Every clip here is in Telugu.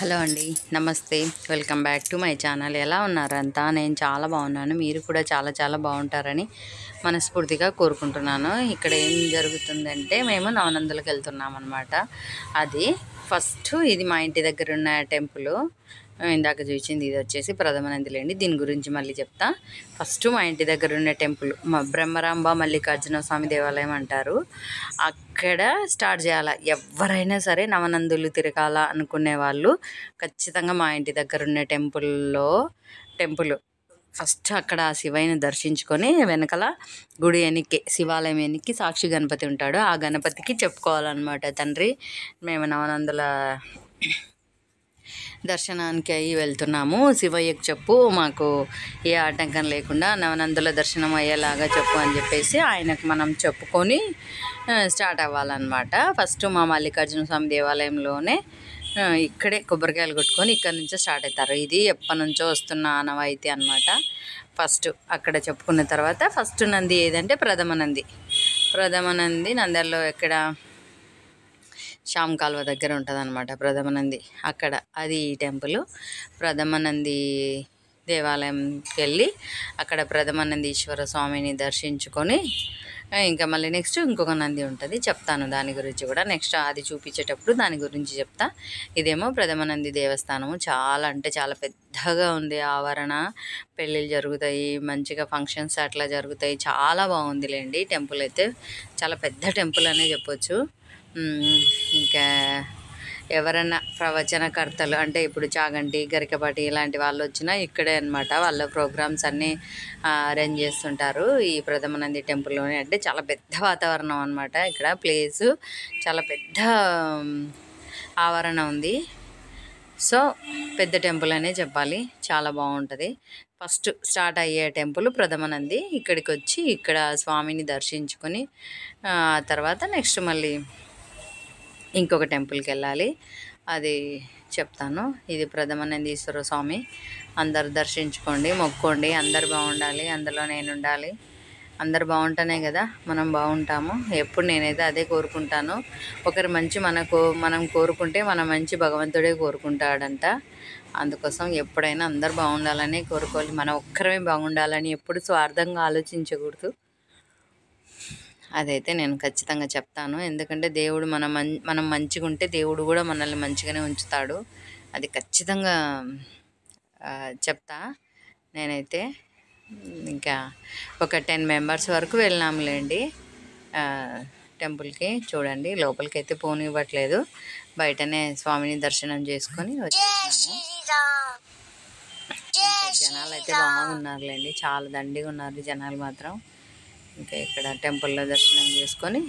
హలో అండి, నమస్తే. Welcome back to my channel. ఎలా ఉన్నారంతా? నేను చాలా బాగున్నాను. మీరు కూడా చాలా చాలా బాగుంటారని మనస్ఫూర్తిగా కోరుకుంటున్నాను. ఇక్కడ ఏం జరుగుతుందంటే మేము నవనందులకు వెళ్తున్నాం అనమాట. అది ఫస్ట్ ఇది మా ఇంటి దగ్గర ఉన్న టెంపుల్. ఇందాక చూసింది ఇది వచ్చేసి ప్రథమ నందిలేండి. దీని గురించి మళ్ళీ చెప్తా. ఫస్ట్ మా ఇంటి దగ్గర ఉన్న టెంపుల్ మా బ్రహ్మరాంబ మల్లికార్జున స్వామి దేవాలయం అంటారు. అక్కడ స్టార్ట్ చేయాలి. ఎవరైనా సరే నవనందులు తిరగాల అనుకునే వాళ్ళు ఖచ్చితంగా మా ఇంటి దగ్గర ఉన్న టెంపుల్ ఫస్ట్ అక్కడ ఆ శివయ్యని దర్శించుకొని వెనకాల గుడి వెనక్కి శివాలయం వెనక్కి సాక్షి గణపతి ఉంటాడు. ఆ గణపతికి చెప్పుకోవాలన్నమాట, తండ్రి మేము నవనందుల దర్శనానికి అయ్యి వెళ్తున్నాము, శివయ్యకు చెప్పు మాకు ఏ ఆటంకం లేకుండా నవనందుల దర్శనం అయ్యేలాగా చెప్పు అని చెప్పేసి ఆయనకు మనం చెప్పుకొని స్టార్ట్ అవ్వాలన్నమాట. ఫస్ట్ మా మల్లికార్జున స్వామి దేవాలయంలోనే ఇక్కడే కొబ్బరికాయలు కొట్టుకొని ఇక్కడ నుంచే స్టార్ట్ అవుతారు. ఇది ఎప్పటి నుంచో వస్తున్న ఆనవాయితీ అనమాట. ఫస్ట్ అక్కడ చెప్పుకున్న తర్వాత ఫస్ట్ నంది ఏదంటే ప్రథమ నంది నంద్యాలలో ఎక్కడ శ్యామ్ కాలువ దగ్గర ఉంటుంది అనమాట ప్రథమ నంది. అక్కడ అది ఈ టెంపుల్. ప్రథమ నంది దేవాలయంకి వెళ్ళి అక్కడ ప్రథమ నందీశ్వర స్వామిని దర్శించుకొని ఇంకా మళ్ళీ నెక్స్ట్ ఇంకొక నంది ఉంటుంది, చెప్తాను దాని గురించి కూడా. నెక్స్ట్ అది చూపించేటప్పుడు దాని గురించి చెప్తా. ఇదేమో ప్రథమ నంది దేవస్థానము. చాలా అంటే చాలా పెద్దగా ఉంది ఆవరణ. పెళ్ళిళ్ళు జరుగుతాయి, మంచిగా ఫంక్షన్స్ అట్లా జరుగుతాయి. చాలా బాగుందిలేండి టెంపుల్ అయితే. చాలా పెద్ద టెంపుల్ అనే చెప్పొచ్చు. ఇంకా ఎవరన్నా ప్రవచనకర్తలు అంటే ఇప్పుడు చాగంటి గరికపాటి ఇలాంటి వాళ్ళు వచ్చినా ఇక్కడే అనమాట. వాళ్ళ ప్రోగ్రామ్స్ అన్నీ అరేంజ్ చేస్తుంటారు ఈ ప్రథమ నంది టెంపుల్లోనే. అంటే చాలా పెద్ద వాతావరణం అనమాట. ఇక్కడ ప్లేసు చాలా పెద్ద ఆవరణ ఉంది. సో పెద్ద టెంపుల్ అనే చెప్పాలి. చాలా బాగుంటుంది. ఫస్ట్ స్టార్ట్ అయ్యే టెంపుల్ ప్రథమ నంది. ఇక్కడికి వచ్చి ఇక్కడ స్వామిని దర్శించుకొని తర్వాత నెక్స్ట్ మళ్ళీ ఇంకొక టెంపుల్కి వెళ్ళాలి, అది చెప్తాను. ఇది ప్రథమ నందీశ్వర స్వామి. అందరు దర్శించుకోండి, మొక్కోండి. అందరు బాగుండాలి, అందులో నేను ఉండాలి. అందరు బాగుంటేనే కదా మనం బాగుంటాము. ఎప్పుడు నేనైతే అదే కోరుకుంటాను. ఒకరి మంచి మనం కోరుకుంటే మన మంచి భగవంతుడే కోరుకుంటాడంట. అందుకోసం ఎప్పుడైనా అందరు బాగుండాలని కోరుకోవాలి. మనం ఒక్కరమే బాగుండాలని ఎప్పుడు స్వార్థంగా ఆలోచించకూడదు. అదైతే నేను ఖచ్చితంగా చెప్తాను. ఎందుకంటే దేవుడు మనం మంచిగా ఉంటే దేవుడు కూడా మనల్ని మంచిగానే ఉంచుతాడు. అది ఖచ్చితంగా చెప్తా నేనైతే. ఇంకా ఒక 10 మెంబర్స్ వరకు వెళ్ళాములేండి టెంపుల్కి. చూడండి, లోపలికి అయితే పోనివ్వట్లేదు, బయటనే స్వామిని దర్శనం చేసుకొని వచ్చేసాము. జనాలు అయితే బాగున్నారులేండి, చాలా దండిగా ఉన్నారు జనాలు మాత్రం. ఇంకా ఇక్కడ టెంపుల్లో దర్శనం చేసుకొని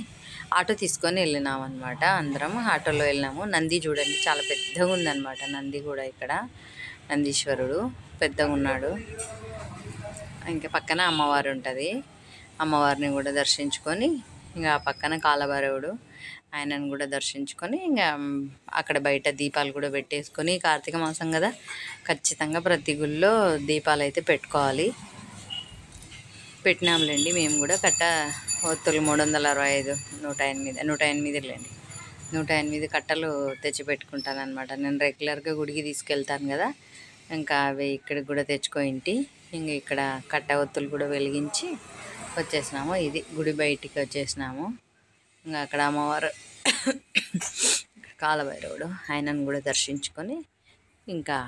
ఆటో తీసుకొని వెళ్ళినాం అనమాట. అందరం ఆటోలో వెళ్ళినాము. నంది చూడండి చాలా పెద్దగా ఉందన్నమాట. నంది కూడా ఇక్కడ నందీశ్వరుడు పెద్దగా ఉన్నాడు. ఇంకా పక్కన అమ్మవారు ఉంటుంది. అమ్మవారిని కూడా దర్శించుకొని ఇంకా ఆ పక్కన కాలభైరవుడు, ఆయనను కూడా దర్శించుకొని ఇంకా అక్కడ బయట దీపాలు కూడా పెట్టేసుకొని, కార్తీక మాసం కదా ఖచ్చితంగా ప్రతి గుళ్ళో దీపాలు అయితే పెట్టుకోవాలి. పెట్టినాంలేండి మేము కూడా. ఒత్తులు 365 108 లేండి, 108 కట్టలు తెచ్చి పెట్టుకుంటాను అనమాట. నేను రెగ్యులర్గా గుడికి తీసుకెళ్తాను కదా, ఇంకా అవి ఇక్కడికి కూడా తెచ్చుకోయింటి. ఇంక ఇక్కడ కట్ట ఒత్తులు కూడా వెలిగించి వచ్చేసినాము. ఇది గుడి బయటికి వచ్చేసినాము. ఇంకా అక్కడ అమ్మవారు కాలభైరవుడు, ఆయనను కూడా దర్శించుకొని ఇంకా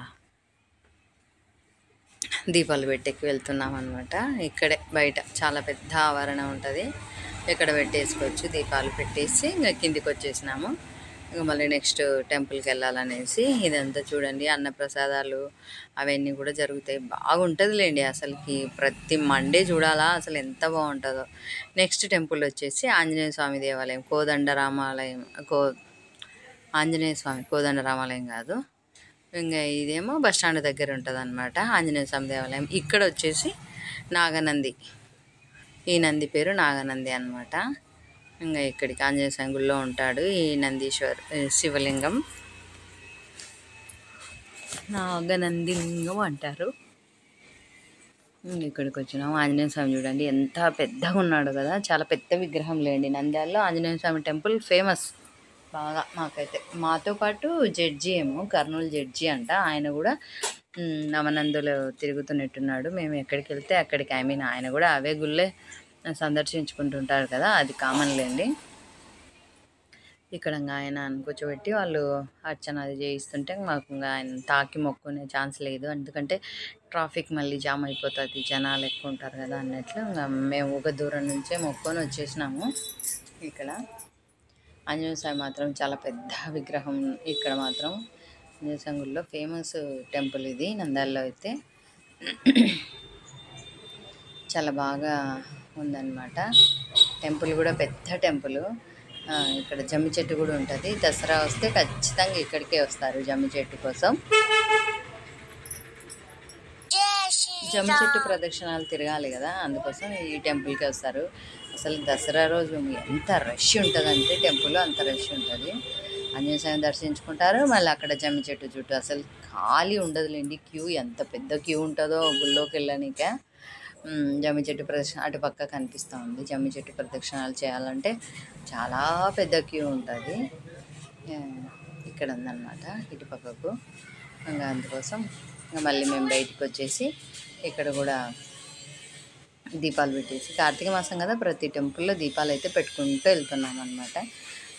దీపాలు పెట్టేకి వెళ్తున్నాం అనమాట. ఇక్కడే బయట చాలా పెద్ద ఆవరణ ఉంటుంది, ఇక్కడ పెట్టేసుకోవచ్చు. దీపాలు పెట్టేసి ఇంకా కిందికి వచ్చేసినాము. ఇంకా మళ్ళీ నెక్స్ట్ టెంపుల్కి వెళ్ళాలనేసి ఇదంతా చూడండి, అన్నప్రసాదాలు అవన్నీ కూడా జరుగుతాయి. బాగుంటుందిలేండి అసలుకి. ప్రతి మండే చూడాలా, అసలు ఎంత బాగుంటుందో. నెక్స్ట్ టెంపుల్ వచ్చేసి ఆంజనేయ స్వామి దేవాలయం, ఆంజనేయ స్వామి కోదండరామాలయం కాదు, ఇంకా ఇదేమో బస్ స్టాండ్ దగ్గర ఉంటుంది అనమాట ఆంజనేయ స్వామి దేవాలయం. ఇక్కడ వచ్చేసి నాగనంది, ఈ నంది పేరు నాగనంది అనమాట. ఇంకా ఇక్కడికి ఆంజనేయ స్వామి గుడిలో ఉంటాడు ఈ శివలింగం, నాగనంది లింగం అంటారు. ఇక్కడికి వచ్చినాము. ఆంజనేయ స్వామి చూడండి ఎంత పెద్దగా ఉన్నాడు కదా, చాలా పెద్ద విగ్రహం లేండి. నంద్యాలలో ఆంజనేయ స్వామి టెంపుల్ ఫేమస్ బాగా మాకైతే. మాతో పాటు జడ్జి ఏమో కర్నూలు జడ్జి అంట. ఆయన కూడా నవనందులు తిరుగుతున్నట్టున్నాడు. మేము ఎక్కడికి వెళ్తే అక్కడికి ఆయన కూడా అవే గుళ్ళే సందర్శించుకుంటుంటారు కదా, అది కామన్లేండి. ఇక్కడ ఆయన కూర్చోబెట్టి వాళ్ళు అర్చన అది చేయిస్తుంటే మాకు ఆయన తాకి మొక్కునే ఛాన్స్ లేదు, ఎందుకంటే ట్రాఫిక్ మళ్ళీ జామ్ అయిపోతుంది, జనాలు ఎక్కువ ఉంటారు కదా అన్నట్లు మేము ఒక దూరం నుంచే మొక్కొని వచ్చేసినాము. ఇక్కడ ఆంజనేయ స్వామి మాత్రం చాలా పెద్ద విగ్రహం. ఇక్కడ మాత్రం ఆంజనేయ స్వామి గుడిలో ఫేమస్ టెంపుల్ ఇది, నంద్యాలలో అయితే చాలా బాగా ఉందన్నమాట. టెంపుల్ కూడా పెద్ద టెంపుల్. ఇక్కడ జమ్మి చెట్టు కూడా ఉంటుంది. దసరా వస్తే ఖచ్చితంగా ఇక్కడికే వస్తారు జమ్మి చెట్టు కోసం. జమ్మి చెట్టు ప్రదక్షిణాలు తిరగాలి కదా, అందుకోసం ఈ టెంపుల్కి వస్తారు. అసలు దసరా రోజు ఎంత రష్ ఉంటుందంటే టెంపుల్ అంత రష్ ఉంటుంది. ఆంజనేయ స్వామి దర్శించుకుంటారు, మళ్ళీ అక్కడ జమ్మి చెట్టు చుట్టూ అసలు ఖాళీ ఉండదులేండి. క్యూ ఎంత పెద్ద క్యూ ఉంటుందో గుళ్ళోకి వెళ్ళనిక. జమ్మి చెట్టు ప్రదక్షిణ అటు పక్క కనిపిస్తూ ఉంది. జమ్మి చెట్టు ప్రదక్షిణాలు చేయాలంటే చాలా పెద్ద క్యూ ఉంటుంది. ఇక్కడ ఉందన్నమాట ఇటు పక్కకు. ఇంకా అందుకోసం మళ్ళీ మేము బయటకు వచ్చేసి ఇక్కడ కూడా దీపాలు పెట్టేసి, కార్తీక మాసం కదా, ప్రతి టెంపుల్లో దీపాలు అయితే పెట్టుకుంటూ వెళ్తున్నాం అనమాట.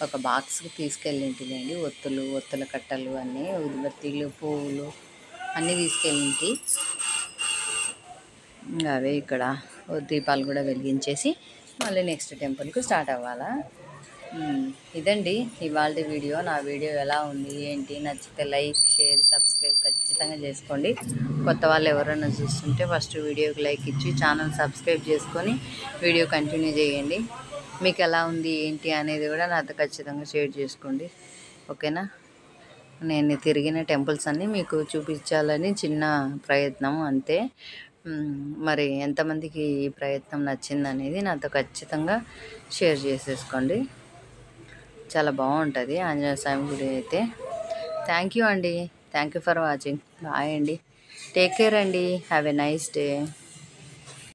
ఒక బాక్స్కి తీసుకెళ్ళింటిలేండి, ఒత్తుల కట్టలు అన్నీ, ఉదిబత్తీలు, పువ్వులు అన్నీ తీసుకెళ్ళింటి. అవే ఇక్కడ దీపాలు కూడా వెలిగించేసి మళ్ళీ నెక్స్ట్ టెంపుల్కి స్టార్ట్ అవ్వాలా. ఇదండి ఇవాళ వీడియో. నా వీడియో ఎలా ఉంది ఏంటి, నచ్చితే లైక్, షేర్, సబ్స్క్రైబ్ ఖచ్చితంగా చేసుకోండి. కొత్త వాళ్ళు ఎవరైనా చూస్తుంటే ఫస్ట్ వీడియోకి లైక్ ఇచ్చి ఛానల్ సబ్స్క్రైబ్ చేసుకొని వీడియో కంటిన్యూ చేయండి. మీకు ఎలా ఉంది ఏంటి అనేది కూడా నాతో ఖచ్చితంగా షేర్ చేసుకోండి, ఓకేనా. నేను తిరిగిన టెంపుల్స్ అన్నీ మీకు చూపించాలని చిన్న ప్రయత్నం అంతే. మరి ఎంతమందికి ఈ ప్రయత్నం నచ్చిందనేది నాతో ఖచ్చితంగా షేర్ చేసేసుకోండి. చాలా బాగుంటుంది ఆంజనేయ స్వామి గుడి అయితే. థ్యాంక్ యూ అండి, thank you for watching. Bye అండి, టేక్ కేర్ అండి, హ్యావ్ ఎ నైస్ డే.